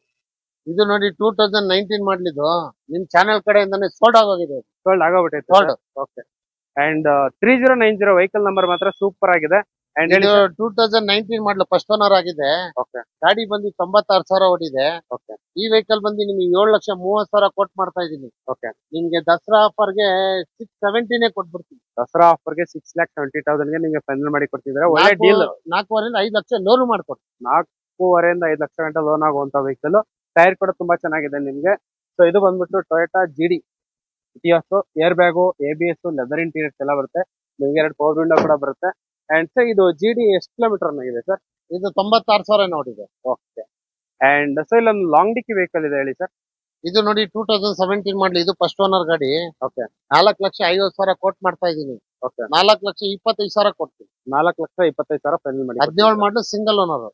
[SPEAKER 1] ಇದು ನೋಡಿ 2019 ಮಾಡ್ಲಿದ್ದು. ನಿಮ್ ಚಾನೆಲ್ ಕಡೆಯಿಂದಾನೆ ಸೋಲ್ಡ್ ಆಗೋಗಿದೆ.
[SPEAKER 2] ಸೋಲ್ಡ್ ಆಗೋಗ್ಬಿಟ್ಟೈತೆ.
[SPEAKER 1] Sold.
[SPEAKER 2] Okay. And 3090 vehicle number ಮಾತ್ರ ಸೂಪರ್ ಆಗಿದೆ. ಅಂಡ್
[SPEAKER 1] ಇದು 2019 ಮಾಡ್ಲು ಫಸ್ಟ್ ಓನರ್ ಆಗಿದೆ.
[SPEAKER 2] ಓಕೆ.
[SPEAKER 1] ಗಾಡಿ ಬಂದು 96,000 ಓಡಿದೆ.
[SPEAKER 2] ಓಕೆ.
[SPEAKER 1] ಈ ವೆಹಿಕಲ್ ಬಂದು ನಿಮ್ಗೆ 7,30,000 ಕೋಟ್ ಮಾಡ್ತಾ ಇದೀನಿ.
[SPEAKER 2] ಓಕೆ.
[SPEAKER 1] ನಿಮ್ಗೆ ದಸರಾ ಆಫರ್ಗೆ 670 ಕೊಟ್ಬಿಡ್ತೀನಿ.
[SPEAKER 2] ದಸರಾ ಆಫರ್ಗೆ 6,70,000ಗೆ ನಿಮ್ಗೆ ಫೈನಲ್ ಮಾಡಿ ಕೊಡ್ತಿದ್ದಾರೆ. ಒಳ್ಳೆ ಡೀಲ್.
[SPEAKER 1] 4.5ರಿಂದ 5 ಲಕ್ಷ ಲೋನ್ ಮಾಡ್ಕೊಡ್ತೀನಿ.
[SPEAKER 2] 4.5ರಿಂದ 5 ಲಕ್ಷ ಗಂಟೆ ಲೋನ್ ಆಗುವಂತ ವೆಹಿಕಲ್. ಟೈರ್ ಕೂಡ ತುಂಬಾ ಚೆನ್ನಾಗಿದೆ ನಿಮ್ಗೆ. ಸೊ ಇದು ಬಂದ್ಬಿಟ್ಟು Toyota GD Etios. Air bag, ABS, leather interiors ಎಲ್ಲ ಬರುತ್ತೆ. ನಿಮ್ಗೆ 2 ಪವರ್ ವಿಂಡೋ ಕೂಡ ಬರುತ್ತೆ. ಅಂಡ್ ಸರ್ ಇದು GD ಎಷ್ಟು ಕಿಲೋಮೀಟರ್ ಆಗಿದೆ ಸರ್?
[SPEAKER 1] ಇದು 96,000 ನೋಡಿದೆ.
[SPEAKER 2] ಓಕೆ. ಅಂಡ್ ಸೊ ಇಲ್ಲೊಂದು ಲಾಂಗ್ ಡಿಕ್ಕಿ ವೆಹಿಕಲ್ ಇದೆ ಹೇಳಿ ಸರ್.
[SPEAKER 1] ಇದು ನೋಡಿ 2017 ಮಾಡಲಿ, ಇದು ಫಸ್ಟ್ ಓನರ್ ಗಾಡಿ.
[SPEAKER 2] ಓಕೆ
[SPEAKER 1] 4,50,000 ಕೋಟ್ ಮಾಡ್ತಾ ಇದೀನಿ.
[SPEAKER 2] ಓಕೆ
[SPEAKER 1] 4,25,000 ಕೊಡ್ತೀನಿ.
[SPEAKER 2] 4,25,000 ಫೈನಲ್ ಮಾಡಿ.
[SPEAKER 1] 17 ಮಾಡಲು single owner.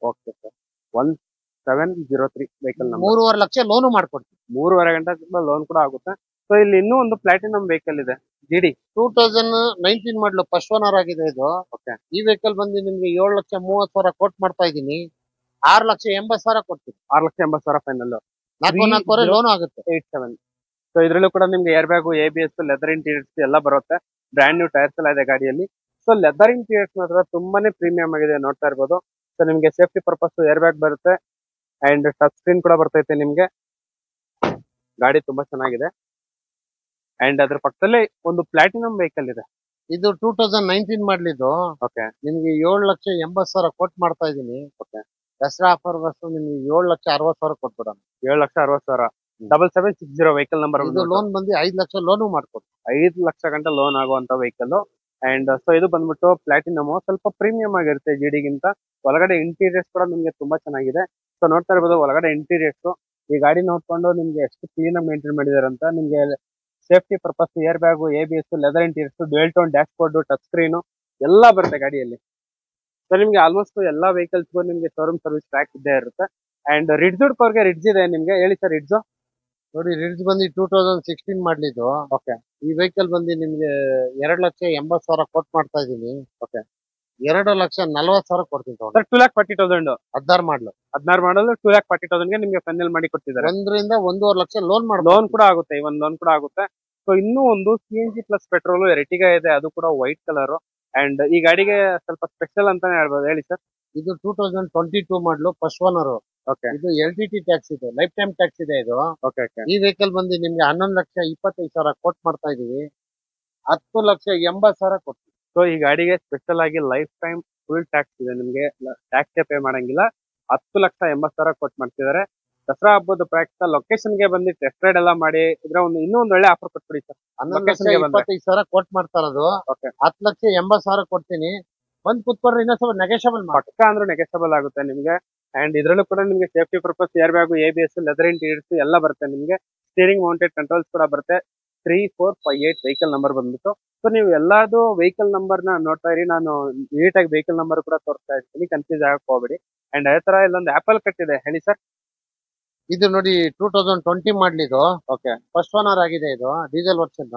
[SPEAKER 2] Okay sir 1703 vehicle number.
[SPEAKER 1] 3.5 lakh loan ಮಾಡ್ಕೊಡ್ತೀನಿ.
[SPEAKER 2] 3.5 ಗಂಟೆ ಲೋನ್ ಕೂಡ ಆಗುತ್ತೆ. ಸೊ ಇಲ್ಲಿ ಇನ್ನೂ ಒಂದು ಪ್ಲಾಟಿನಮ್ ವೆಹಿಕಲ್ ಇದೆ ಜಿಡಿ
[SPEAKER 1] 2019 ಮಾಡಲು ಫಸ್ಟ್ ಓನರ್ ಆಗಿದೆ ಇದು.
[SPEAKER 2] ಓಕೆ
[SPEAKER 1] ಈ ವೆಹಿಕಲ್ ಬಂದು ನಿಮ್ಗೆ 7,30,000 ಕೋಟ್ ಮಾಡ್ತಾ ಇದೀನಿ. 6,80,000 ಕೊಡ್ತೀನಿ.
[SPEAKER 2] 6,80,000 ಫೈನಲ್.
[SPEAKER 1] 4,4 ಲೋನ್ ಆಗುತ್ತೆ.
[SPEAKER 2] 87. ಸೊ ಇದ್ರಲ್ಲೂ ಕೂಡ ನಿಮ್ಗೆ air bag, ABS, leather interiors ಎಲ್ಲ ಬರುತ್ತೆ. ಬ್ರ್ಯಾಂಡ್ ನ್ಯೂ ಟೈರ್ಸ್ ಎಲ್ಲ ಇದೆ ಗಾಡಿಯಲ್ಲಿ. ಸೊ ಲೆದರ್ ಇಂಟೀರಿಯರ್ಸ್ ಮಾತ್ರ ತುಂಬಾನೇ ಪ್ರೀಮಿಯಂ ಆಗಿದೆ, ನೋಡ್ತಾ ಇರ್ಬೋದು. ಸೊ ನಿಮ್ಗೆ ಸೇಫ್ಟಿ ಪರ್ಪಸ್ ಏರ್ ಬ್ಯಾಗ್ ಬರುತ್ತೆ ಅಂಡ್ ಟಚ್ ಸ್ಕ್ರೀನ್ ಕೂಡ ಬರ್ತೈತೆ ನಿಮ್ಗೆ. ಗಾಡಿ ತುಂಬಾ ಚೆನ್ನಾಗಿದೆ ಅಂಡ್ ಅದ್ರ ಪಕ್ಕದಲ್ಲೇ ಒಂದು ಪ್ಲಾಟಿನಮ್ ವೆಹಿಕಲ್ ಇದೆ.
[SPEAKER 1] ಇದು 2019 ಮಾಡಲಿದ್ದು.
[SPEAKER 2] ಓಕೆ
[SPEAKER 1] ನಿಮ್ಗೆ 7,80,000 ಕೋಟ್ ಮಾಡ್ತಾ ಇದೀನಿ.
[SPEAKER 2] ಓಕೆ
[SPEAKER 1] ದಸರಾ ಆಫರ್ ಬಸ್ ನಿಮ್ಗೆ 7,60,000 ಕೊಟ್ಬಿಡೋಣ.
[SPEAKER 2] 7,60,000. 7760 ವೆಹಿಕಲ್ ನಂಬರ್.
[SPEAKER 1] ಇದು ಲೋನ್ ಬಂದು 5 ಲಕ್ಷ ಲೋನು ಮಾಡ್ಕೊಡ್ತೀನಿ.
[SPEAKER 2] 5 ಲಕ್ಷ ಗಂಟೆ ಲೋನ್ ಆಗುವಂತ ವೆಹಿಕಲ್. ಅಂಡ್ ಸೊ ಇದು ಬಂದ್ಬಿಟ್ಟು ಪ್ಲಾಟಿನಮ್, ಸ್ವಲ್ಪ ಪ್ರೀಮಿಯಂ ಆಗಿರುತ್ತೆ ಜಿಡಿಗಿಂತ. ಒಳಗಡೆ ಇಂಟೀರಿಯರ್ಸ್ ಕೂಡ ನಿಮ್ಗೆ ತುಂಬಾ ಚೆನ್ನಾಗಿದೆ. ಸೊ ನೋಡ್ತಾ ಇರ್ಬೋದು ಒಳಗಡೆ ಇಂಟೀರಿಯರ್ಸ್. ಈ ಗಾಡಿ ನೋಡ್ಕೊಂಡು ನಿಮ್ಗೆ ಎಷ್ಟು ಕ್ಲೀನ್ ಆಗಿ ಮೇಂಟೈನ್ ಮಾಡಿದಾರೆ ಅಂತ. ನಿಮ್ಗೆ safety purpose air bag, ABS, leather interiors, dual tone dash board, touch screen ಎಲ್ಲ ಬರುತ್ತೆ ಗಾಡಿಯಲ್ಲಿ. ಸೊ ನಿಮ್ಗೆ ಆಲ್ಮೋಸ್ಟ್ ಎಲ್ಲಾ ವೆಹಿಕಲ್ಸ್ಗೂ ನಿಮ್ಗೆ ಶೋರೂಮ್ ಸರ್ವಿಸ್ ಟ್ರ್ಯಾಕ್ ಇದ್ದೇ ಇರುತ್ತೆ. ಅಂಡ್ ರಿಡ್ಜ್ ಕವರ್ಗೆ ರಿಡ್ಜ್ ಇದೆ ನಿಮ್ಗೆ. ಹೇಳಿ ಸರ್ ರಿಡ್ಜ್.
[SPEAKER 1] ನೋಡಿ ರಿಡ್ಜ್ ಬಂದು 2016 ಮಾಡಲಿದ್ದು.
[SPEAKER 2] ಓಕೆ
[SPEAKER 1] ಈ ವೆಹಿಕಲ್ ಬಂದು ನಿಮ್ಗೆ 2,80,000 ಕೋಟ್ ಮಾಡ್ತಾ ಇದೀನಿ.
[SPEAKER 2] ಓಕೆ
[SPEAKER 1] 2,40,000 ಕೊಡ್ತೀನಿ ತಗೊಂಡು.
[SPEAKER 2] ಸರ್ 2,40,000.
[SPEAKER 1] 16 ಮಾಡಲು
[SPEAKER 2] 16 ಮಾಡಲು 2,40,000ಗೆ ನಿಮ್ಗೆ ಫೈನಲ್ ಮಾಡಿ ಕೊಟ್ಟಿದ್ದಾರೆ.
[SPEAKER 1] 1 ರಿಂದ 1.5 ಲಕ್ಷ ಲೋನ್ ಮಾಡಿ
[SPEAKER 2] ಲೋನ್ ಕೂಡ ಆಗುತ್ತೆ, ಇವನ್ ಲೋನ್ ಕೂಡ ಆಗುತ್ತೆ. ಸೊ ಇನ್ನೂ ಒಂದು CNG ಪ್ಲಸ್ ಪೆಟ್ರೋಲ್ ಎರ್ಟಿಗಾ ಇದೆ, ಅದು ಕೂಡ ವೈಟ್ ಕಲರ್. ಅಂಡ್ ಈ ಗಾಡಿಗೆ ಸ್ವಲ್ಪ ಸ್ಪೆಷಲ್ ಅಂತಾನೆ ಹೇಳ್ಬೋದು. ಹೇಳಿ ಸರ್.
[SPEAKER 1] ಇದು 2022 ಮಾಡಲು ಫಸ್ಟ್ ಓನರ್.
[SPEAKER 2] ಓಕೆ
[SPEAKER 1] ಇದು LTT ಟ್ಯಾಕ್ಸ್ ಇದೆ, ಲೈಫ್ ಟೈಮ್ ಟ್ಯಾಕ್ಸ್ ಇದೆ ಇದು.
[SPEAKER 2] ಓಕೆ ಓಕೆ
[SPEAKER 1] ಈ ವೆಹಿಕಲ್ ಬಂದು ನಿಮ್ಗೆ 11,25,000 ಕೋಟ್ ಮಾಡ್ತಾ ಇದೀವಿ. 10,80,000 ಕೊಡ್ತೀವಿ.
[SPEAKER 2] ಸೊ ಈ ಗಾಡಿಗೆ ಸ್ಪೆಷಲ್ ಆಗಿ ಲೈಫ್ ಟೈಮ್ ಫುಲ್ ಟ್ಯಾಕ್ಸ್ ಇದೆ, ನಿಮ್ಗೆ ಟ್ಯಾಕ್ಸ್ ಪೇ ಮಾಡಂಗಿಲ್ಲ. 10,80,000 ಕೊಟ್ಟು ಮಾಡ್ತಿದ್ದಾರೆ. ದಸರಾ ಹಬ್ಬದ ಪ್ರಯುಕ್ತ ಲೊಕೇಶನ್ ಗೆ ಬಂದು ಟೆಸ್ಟ್ ರೈಡ್ ಎಲ್ಲ ಮಾಡಿ ಇದ್ರ ಇನ್ನೂ ಒಂದು ಒಳ್ಳೆ ಆಫರ್ ಕೊಟ್ಬಿಡಿ ಸರ್.
[SPEAKER 1] 11,25,000 ಕೋಟ್ ಮಾಡ್ತಾ ಇರೋದು.
[SPEAKER 2] ಓಕೆ
[SPEAKER 1] 10,80,000 ಕೊಡ್ತೀನಿ. ಬಂದ್ ಕುತ್ಕೊಂಡ್ರೆ ಇನ್ನೂ ಸ್ವಲ್ಪ ನೆಗೋಷಿಯಬಲ್ ಮಾಡಿ.
[SPEAKER 2] ಪಕ್ಕ ಅಂದ್ರೆ ನೆಗೆಸಬಲ್ ಆಗುತ್ತೆ ನಿಮ್ಗೆ. ಅಂಡ್ ಇದ್ರಲ್ಲೂ ಕೂಡ ನಿಮ್ಗೆ safety purpose air bag, ABS, leather interiors ಎಲ್ಲ ಬರುತ್ತೆ ನಿಮ್ಗೆ. ಸ್ಟೀರಿಂಗ್ ಮೌಂಟೆಡ್ ಕಂಟ್ರೋಲ್ಸ್ ಕೂಡ ಬರುತ್ತೆ. 3458 ವೆಹಿಕಲ್ ನಂಬರ್ ಬಂದ್ಬಿಟ್ಟು. ಸೊ ನೀವು ಎಲ್ಲಾದು ವೆಹಿಕಲ್ ನಂಬರ್ ನ ನೋಡ್ತಾ ಇರಿ, ನಾನು ನೀಟಾಗಿ ವೆಹಿಕಲ್ ನಂಬರ್ ಕೂಡ ತೋರಿಸ್ತಾ ಇರ್ತೀನಿ, ಕನ್ಫ್ಯೂಸ್ ಆಗಕ್ಕೆ ಹೋಗ್ಬೇಡಿ. ಅಂಡ್ ಅದೇ ತರ ಇಲ್ಲೊಂದು ಆಪಲ್ ಕಟ್ ಇದೆ. ಹೇಳಿ ಸರ್.
[SPEAKER 1] ಇದು ನೋಡಿ 2020 ಮಾಡಲಿದ್ದು.
[SPEAKER 2] ಓಕೆ
[SPEAKER 1] ಫಸ್ಟ್ ಓನರ್ ಆಗಿದೆ ಇದು, ಡೀಸೆಲ್ ವರ್ಷನ್.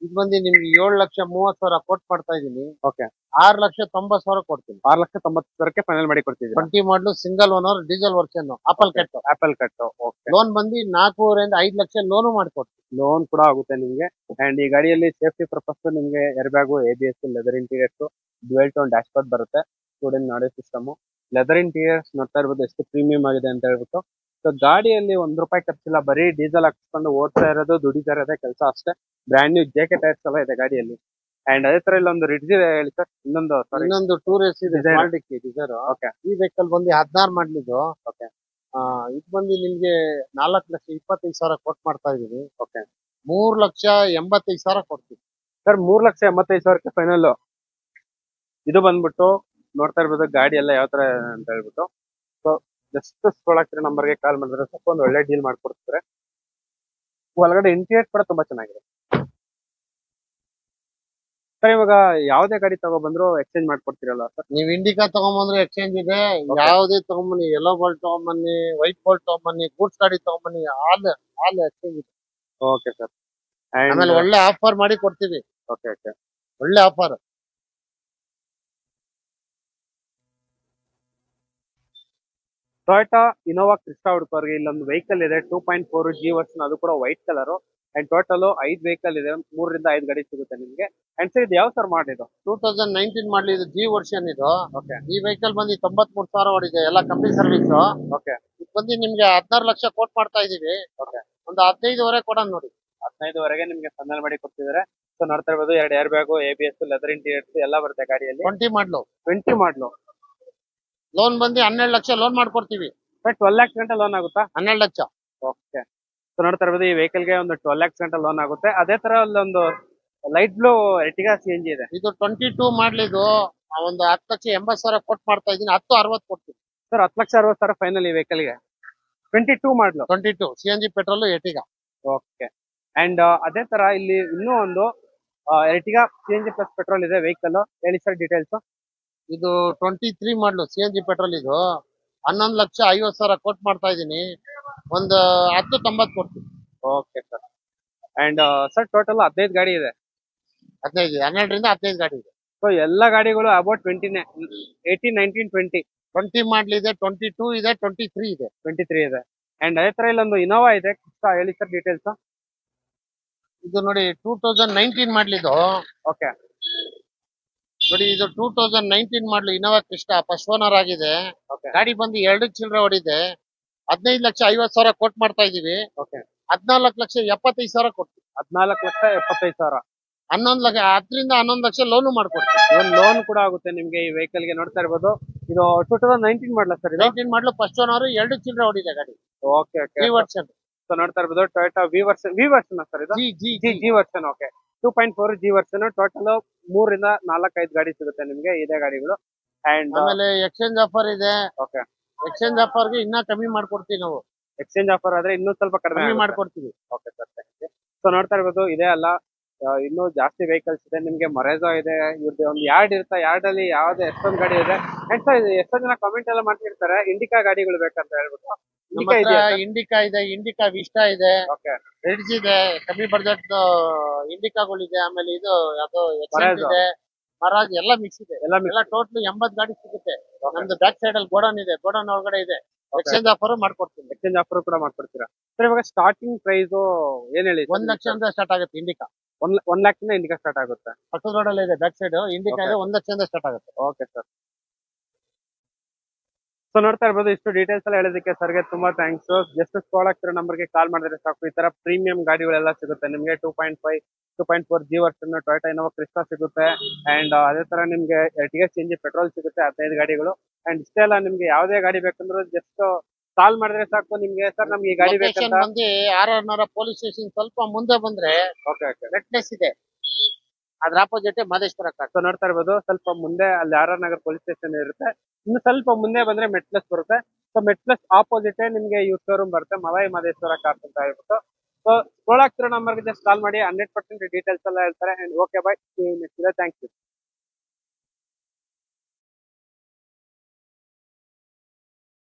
[SPEAKER 1] ಇದು ಬಂದು ನಿಮ್ಗೆ 7,30,000 ಕೋಟ್ ಮಾಡ್ತಾ ಇದೀನಿ.
[SPEAKER 2] ಓಕೆ
[SPEAKER 1] 6,90,000 ಕೊಡ್ತೀನಿ.
[SPEAKER 2] 6,90,000ಕ್ಕೆ ಫೈನಲ್ ಮಾಡಿ ಕೊಡ್ತಿದ್ದೀರಾ.
[SPEAKER 1] 20 ಮಾಡಲು single owner diesel version apple cut.
[SPEAKER 2] Apple cut. Okay
[SPEAKER 1] loan ಬಂದು 4 ರಿಂದ 5 ಲಕ್ಷ ಲೋನು ಮಾಡ್ಕೊಡ್ತೀನಿ.
[SPEAKER 2] ಲೋನ್ ಕೂಡ ಆಗುತ್ತೆ ನಿಮ್ಗೆ. ಅಂಡ್ ಈ ಗಾಡಿಯಲ್ಲಿ ಸೇಫ್ಟಿ ಪರ್ಪಸ್ ನಿಮ್ಗೆ air bag, ABS, leather interiors, dual tone dashboard ಬರುತ್ತೆ. Student audio system, leather interiors ನೋಡ್ತಾ ಇರ್ಬೋದು ಎಷ್ಟು ಪ್ರೀಮಿಯಂ ಆಗಿದೆ ಅಂತ ಹೇಳ್ಬಿಟ್ಟು. ಸೊ ಗಾಡಿಯಲ್ಲಿ ₹1 ಖರ್ಚಿಲ್ಲ, ಬರೀ ಡೀಸೆಲ್ ಹಾಕ್ಸ್ಕೊಂಡು ಓಡ್ತಾ ಇರೋದು, ದುಡಿತಾ ಇರೋದೇ ಕೆಲಸ ಅಷ್ಟೇ. ಬ್ರ್ಯಾಂಡ್ ನ್ಯೂ JK ಟೈರ್ಸ್ ಎಲ್ಲ ಇದೆ ಗಾಡಿಯಲ್ಲಿ. ಅಂಡ್ ಅದೇ ತರ ಇಲ್ಲಿ ಒಂದು ರಿಡ್ಜ್ ಇದೆ. ಹೇಳಿ ಸರ್. ಇನ್ನೊಂದು
[SPEAKER 1] ಟೂರಿಸ್ಟ್ ಇದೆ,
[SPEAKER 2] Desire.
[SPEAKER 1] ಸ್ಮಾಲ್ ಡಿಕ್ಕಿ ಡಿಸೈರ್.
[SPEAKER 2] ಓಕೆ
[SPEAKER 1] ಈ ವೆಹಿಕಲ್ ಬಂದು 16 ಮಾಡಲಿದ್ದು.
[SPEAKER 2] ಓಕೆ
[SPEAKER 1] ಇದು ಬಂದು ನಿಮ್ಗೆ 4,25,000 ಕೋಟ್ ಮಾಡ್ತಾ ಇದೀನಿ.
[SPEAKER 2] ಓಕೆ
[SPEAKER 1] 3,85,000 ಕೊಡ್ತೀನಿ.
[SPEAKER 2] ಸರ್ 3,85,000ಕ್ಕೆ ಫೈನಲ್. ಇದು ಬಂದ್ಬಿಟ್ಟು ನೋಡ್ತಾ ಇರ್ಬೋದು ಗಾಡಿ ಎಲ್ಲ ಯಾವ ತರ ಅಂತ ಹೇಳ್ಬಿಟ್ಟು. ಸೊ ಜಸ್ಟ್ ಸ್ಕ್ರೋಲ್ ಆಗ್ತಿರೋ ನಂಬರ್ಗೆ ಕಾಲ್ ಮಾಡಿದ್ರೆ ಸ್ವಲ್ಪ ಒಂದು ಒಳ್ಳೆ ಡೀಲ್ ಮಾಡ್ಕೊಡ್ತಾರೆ. ಒಳಗಡೆ ಇಂಟೀರಿಯರ್ ಕೂಡ ತುಂಬಾ ಚೆನ್ನಾಗಿದೆ. ಸರ್ ಇವಾಗ ಯಾವ್ದೇ ಗಾಡಿ ತಗೊಬಂದ್ರು ಎಕ್ಸ್ಚೇಂಜ್ ಮಾಡ್ಕೊಡ್ತೀರಲ್ಲ ಸರ್?
[SPEAKER 1] ನೀವ್ ಇಂಡಿಕಾ ತಗೊಂಬಂದ್ರೆ ಎಕ್ಸ್ಚೇಂಜ್ ಇದೆ. ಯಾವ್ದೇ ತಗೊಂಬನ್ನಿ, ಯೆಲ್ಲೋ ಬೋಲ್ಟ್ ತಗೊಂಬನ್ನಿ, ವೈಟ್ ಬೋಲ್ಟ್ ತಗೊಂಬನ್ನಿ, ಗೂಡ್ಸ್ ಗಾಡಿ ತಗೊಂಬನ್ನಿ, ಆಲ್ ಎಕ್ಸ್ಚೇಂಜ್ ಇದೆ.
[SPEAKER 2] Okay sir.
[SPEAKER 1] ಆಮೇಲೆ ಒಳ್ಳೆ ಆಫರ್ ಮಾಡಿ ಕೊಡ್ತೀವಿ.
[SPEAKER 2] ಓಕೆ ಓಕೆ
[SPEAKER 1] ಒಳ್ಳೆ ಆಫರ್.
[SPEAKER 2] ಟೊಯೋಟಾ ಇನೋವಾ ಕ್ರಿಸ್ಟಾ ಹುಡುಕೋರ್ಗೆ ಇಲ್ಲೊಂದು ವೆಹಿಕಲ್ ಇದೆ 2.4 G ವರ್ಷನ್, ಅದು ಕೂಡ white colour. And total 5 vehicle ಇದೆ, 3 ರಿಂದ 5 ಗಾಡಿ ಸಿಗುತ್ತೆ ನಿಮ್ಗೆ. ಅಂಡ್ ಸರ್ ಇದು ಯಾವ ಸರ್ ಮಾಡಿದ್ದು?
[SPEAKER 1] 2019 ಮಾಡಲಿ, ಇದು G ವರ್ಷನ್ ಇದು.
[SPEAKER 2] ಓಕೆ
[SPEAKER 1] ಈ ವೆಹಿಕಲ್ ಬಂದು 93,000 ಓಡಿದೆ, ಎಲ್ಲ ಕಂಪ್ನಿ ಸರ್ವಿಸ್.
[SPEAKER 2] ಓಕೆ
[SPEAKER 1] ಇದು ಬಂದು ನಿಮ್ಗೆ 16 ಲಕ್ಷ ಕೋಟ್ ಮಾಡ್ತಾ ಇದೀವಿ.
[SPEAKER 2] ಓಕೆ
[SPEAKER 1] ಒಂದು 15 ಕೊಡೋಣ ನೋಡಿ.
[SPEAKER 2] 15ವರೆಗೆ ನಿಮ್ಗೆ ಫೈನಲ್ ಮಾಡಿ ಕೊಡ್ತಿದ್ದಾರೆ. ಸೊ ನೋಡ್ತಾ ಇರ್ಬೋದು 2 air bag, ABS, leather interiors ಎಲ್ಲ ಬರುತ್ತೆ ಗಾಡಿಯಲ್ಲಿ.
[SPEAKER 1] 20 ಮಾಡಲು
[SPEAKER 2] 20 ಮಾಡ್ಲು.
[SPEAKER 1] ಲೋನ್ ಬಂದು 12 ಲಕ್ಷ ಲೋನ್ ಮಾಡ್ಕೊಡ್ತೀವಿ.
[SPEAKER 2] ಬಟ್ 12 lakhs ಗಂಟೆ ಲೋನ್ ಆಗುತ್ತಾ?
[SPEAKER 1] 12 ಲಕ್ಷ.
[SPEAKER 2] ಓಕೆ. ಸೊ ನೋಡ್ತಾ ಇರ್ಬೋದು ಈ ವೆಹಿಕಲ್ಗೆ ಒಂದು 12 lakhs ಗಂಟೆ ಲೋನ್ ಆಗುತ್ತೆ. ಅದೇ ತರ ಅಲ್ಲೊಂದು ಲೈಟ್ ಬ್ಲೂ ಎರ್ಟಿಗಾ CNG ಇದೆ.
[SPEAKER 1] ಇದು 22 ಮಾಡಲಿದ್ದು, ಒಂದು 10,80,000 ಕೋಟ್ ಮಾಡ್ತಾ ಇದೀನಿ. 10,60 ಕೊಡ್ತೀನಿ.
[SPEAKER 2] ಸರ್ 10,60,000 ಫೈನಲ್ ಈ ವೆಹಿಕಲ್ ಗೆ 22 ಮಾಡ್ಲು.
[SPEAKER 1] 22 CNG petrol Ertiga.
[SPEAKER 2] Okay. And ಅದೇ ತರ ಇಲ್ಲಿ ಇನ್ನೂ ಒಂದು ಎರ್ಟಿಗಾ CNG ಪ್ಲಸ್ ಪೆಟ್ರೋಲ್ ಇದೆ ವೆಹಿಕಲ್. ಹೇಳಿ ಸರ್ ಡೀಟೇಲ್ಸ್.
[SPEAKER 1] ಇದು 23 ಮಾಡ್ಲು CNG ಪೆಟ್ರೋಲ್ ಇದು 11,50,000 ಕೋಟ್ ಮಾಡ್ತಾ ಇದೀನಿ. ಒಂದು 10,90 ಕೊಡ್ತೀನಿ.
[SPEAKER 2] Okay sir. And sir total 15 ಗಾಡಿ ಇದೆ.
[SPEAKER 1] 15 12ರಿಂದ 15 ಗಾಡಿ ಇದೆ.
[SPEAKER 2] ಸೊ ಎಲ್ಲ ಗಾಡಿಗಳು ಅಬೌಟ್ 20ನೇ, 18, 19, 20.
[SPEAKER 1] 20 ಮಾಡ್ಲ್ ಇದೆ, 22 ಇದೆ, 23 ಇದೆ.
[SPEAKER 2] 23 ಇದೆ. ಅಂಡ್ ಅದೇ ತರ ಇಲ್ಲೊಂದು ಇನೋವಾ ಇದೆ. ಹೇಳಿ ಸರ್ ಡೀಟೇಲ್ಸ್.
[SPEAKER 1] ಇದು ನೋಡಿ 2019 ಮಾಡ್ಲ್ ಇದು.
[SPEAKER 2] ಓಕೆ.
[SPEAKER 1] ನೋಡಿ ಇದು 2019 ಮಾಡ್ಲು ಇನೋವಾ ಕ್ರಿಸ್ಟಾ ಫಸ್ಟ್ ಓನರ್ ಆಗಿದೆ. ಗಾಡಿ ಬಂದು 2 ಚಿಲ್ಲರೆ ಹೊಡಿದೆ. 15,50,000 ಕೋಟ್ ಮಾಡ್ತಾ ಇದೀವಿ.
[SPEAKER 2] ಓಕೆ.
[SPEAKER 1] 14,75,000 ಕೊಡ್ತೀವಿ.
[SPEAKER 2] 14,75,000.
[SPEAKER 1] 10ರಿಂದ 11 ಲಕ್ಷ ಲೋನು ಮಾಡ್ಕೊಡ್ತೀವಿ.
[SPEAKER 2] ಒಂದು ಲೋನ್ ಕೂಡ ಆಗುತ್ತೆ ನಿಮ್ಗೆ ಈ ವೆಹಿಕಲ್ ಗೆ. ನೋಡ್ತಾ ಇರ್ಬೋದು ಇದು 2019 ಮಾಡಲ ಸರ್ ಇದು.
[SPEAKER 1] 19 ಮಾಡ್ಲು ಫಸ್ಟ್ ಓನರ್ 2 ಚಿಲ್ಲರೆ ಹೊಡಿದೆ ಗಾಡಿ.
[SPEAKER 2] Okay okay.
[SPEAKER 1] ಈ ವರ್ಷನ್.
[SPEAKER 2] ಸೊ ನೋಡ್ತಾ ಇರ್ಬೋದು ಟೊಯೋಟಾ ವಿ ವರ್ಷನ್ ಸರ್ ಇದು. G version. Okay. 2.4 G version. Total 3ರಿಂದ 4-5 ಗಾಡಿ ಸಿಗುತ್ತೆ ನಿಮ್ಗೆ ಇದೇ ಗಾಡಿಗಳು. ಅಂಡ್
[SPEAKER 1] ಆಮೇಲೆ ಎಕ್ಸ್ಚೇಂಜ್ ಆಫರ್ ಇದೆ.
[SPEAKER 2] ಓಕೆ.
[SPEAKER 1] ಎಕ್ಸ್ಚೇಂಜ್ ಆಫರ್ ಗೆ ಇನ್ನ ಕಮ್ಮಿ ಮಾಡ್ಕೊಡ್ತೀವಿ ನಾವು.
[SPEAKER 2] ಎಕ್ಸ್ಚೇಂಜ್ ಆಫರ್ ಆದ್ರೆ ಇನ್ನೂ ಸ್ವಲ್ಪ ಕಡಿಮೆ
[SPEAKER 1] ಮಾಡ್ಕೊಡ್ತೀವಿ.
[SPEAKER 2] Okay sir. ಸೊ ನೋಡ್ತಾ ಇರ್ಬೋದು ಇದೇ ಅಲ್ಲ, ಇನ್ನೂ ಜಾಸ್ತಿ ವೆಹಿಕಲ್ಸ್ ಇದೆ ನಿಮ್ಗೆ. ಮೊರೆಜೋ ಇದೆ, ಇವ್ರದ್ದು ಒಂದು ಯಾರ್ಡ್ ಇರುತ್ತೆ. ಯಾರ್ಡ್ ಅಲ್ಲಿ ಯಾವ್ದು ಎಷ್ಟೊಂದು ಗಾಡಿ ಇದೆ. ಅಂಡ್ ಸರ್ ಎಷ್ಟೊಂದು ಜನ ಕಾಮೆಂಟ್ ಎಲ್ಲ ಮಾಡ್ತಿರ್ತಾರೆ ಇಂಡಿಕಾ ಗಾಡಿಗಳು ಬೇಕಂತ ಹೇಳ್ಬಿಟ್ಟು.
[SPEAKER 1] ಇಂಡಿಕಾ ಇದೆ, ಇಂಡಿಕಾ ವಿಸ್ಟಾ ಇದೆ,
[SPEAKER 2] ಓಕೆ,
[SPEAKER 1] ರೆಡ್ಸ್ ಇದೆ, ಕಮ್ಮಿ ಬಜೆಟ್ ಇಂಡಿಕಾಗಳಿದೆ. ಆಮೇಲೆ ಇದು ಯಾವ್ದೋ ಇದೆ, ಮರಾಜ್ ಎಲ್ಲ ಮಿಕ್ಸ್ ಇದೆ. ಎಲ್ಲ ಟೋಟಲ್ 80 ಗಾಡಿ ಸಿಗುತ್ತೆ. ನಮ್ದು ಬ್ಯಾಕ್ ಸೈಡ್ ಅಲ್ಲಿ ಗೋಡನ್ ಇದೆ, ಗೋಡನ್ ಒಳಗಡೆ ಇದೆ. ಎಕ್ಸ್ಚೇಂಜ್ ಆಫರ್ ಮಾಡ್ಕೊಡ್ತೀನಿ.
[SPEAKER 2] ಎಕ್ಸ್ಚೇಂಜ್ ಆಫರ್ ಕೂಡ ಮಾಡ್ಕೊಡ್ತೀರಾ ಸರ್? ಇವಾಗ ಸ್ಟಾರ್ಟಿಂಗ್ ಪ್ರೈಸ್ ಏನ್ ಹೇಳಿ?
[SPEAKER 1] 1 ಲಕ್ಷದಿಂದ ಸ್ಟಾರ್ಟ್ ಆಗುತ್ತೆ ಇಂಡಿಕಾ.
[SPEAKER 2] 1 ಲಕ್ಷದಿಂದ ಇಂಡಿಕಾ ಸ್ಟಾರ್ಟ್ ಆಗುತ್ತೆ.
[SPEAKER 1] ಪಕ್ಕದ ರೋಡ್ ಅಲ್ಲಿ ಇದೆ ಬ್ಯಾಕ್ ಸೈಡ್ ಇಂಡಿಕಾ ಇದೆ. 1 ಲಕ್ಷದಿಂದ ಸ್ಟಾರ್ಟ್ ಆಗುತ್ತೆ.
[SPEAKER 2] Okay sir. ಸೊ ನೋಡ್ತಾ ಇರ್ಬೋದು ಇಷ್ಟು ಡೀಟೇಲ್ಸ್ ಎಲ್ಲ ಹೇಳೋದಕ್ಕೆ ಸರ್ಗೆ ತುಂಬಾ ಥ್ಯಾಂಕ್ಸ್. ಜಸ್ಟ್ ಸ್ಕ್ರಾಲ್ ಆಗ್ತಿರೋ ನಂಬರ್ಗೆ ಕಾಲ್ ಮಾಡಿದ್ರೆ ಸಾಕು. ಈ ತರ ಪ್ರೀಮಿಯಂ ಗಾಡಿಗಳೆಲ್ಲ ಸಿಗುತ್ತೆ ನಿಮ್ಗೆ. 2.5, 2.4 G version Toyota Innova Crysta ಸಿಗುತ್ತೆ. ಅಂಡ್ ಅದೇ ತರ ನಿಮ್ಗೆ ಎರ್ಟಿಗಾ CNG ಪೆಟ್ರೋಲ್ ಸಿಗುತ್ತೆ 15 ಗಾಡಿಗಳು. ಅಂಡ್ ಇಷ್ಟೇ ಅಲ್ಲ, ನಿಮ್ಗೆ ಯಾವ್ದೇ ಗಾಡಿ ಬೇಕಂದ್ರೂ ಜಸ್ಟ್ ಕಾಲ್ ಮಾಡಿದ್ರೆ ಸಾಕು ನಿಮ್ಗೆ. ಸರ್ ನಮ್ಗೆ ಈ ಗಾಡಿ ಬೇಕಂತ
[SPEAKER 1] ಬಂದು RR ಪೊಲೀಸ್ ಸ್ಟೇಷನ್ ಸ್ವಲ್ಪ ಮುಂದೆ ಬಂದ್ರೆ
[SPEAKER 2] ಓಕೆ ಓಕೆ
[SPEAKER 1] ರೆಡ್ನೆಸ್ ಇದೆ, ಅದ್ರ ಆಪೋಸಿಟ್ ಮಾದೇಶ್ವರ ಕಾಟ್.
[SPEAKER 2] ಸೊ ನೋಡ್ತಾ ಇರ್ಬೋದು ಸ್ವಲ್ಪ ಮುಂದೆ ಅಲ್ಲಿ RR ನಗರ್ ಪೊಲೀಸ್ ಸ್ಟೇಷನ್ ಇರುತ್ತೆ. ಇನ್ನು ಸ್ವಲ್ಪ ಮುಂದೆ ಬಂದ್ರೆ ಮೆಟ್ಲಸ್ ಬರುತ್ತೆ. ಸೊ ಮೆಟ್ಲಸ್ ಆಪೋಸಿಟ್ ನಿಮ್ಗೆ ಯೂಸ್ ಶೋರೂಮ್ ಬರುತ್ತೆ, ಮಲೈ ಮಾದೇಶ್ವರ ಕಾರ್ಸ್ ಅಂತ ಹೇಳ್ಬಿಟ್ಟು. ಸೊ ಸ್ಕ್ರೋಲ್ ಆಗ್ತಿರೋ ನಂಬರ್ಗೆ ಜಸ್ಟ್ ಕಾಲ್ ಮಾಡಿ. 100% ಡೀಟೇಲ್ಸ್ ಎಲ್ಲ ಹೇಳ್ತಾರೆ. And okay bye, thank you.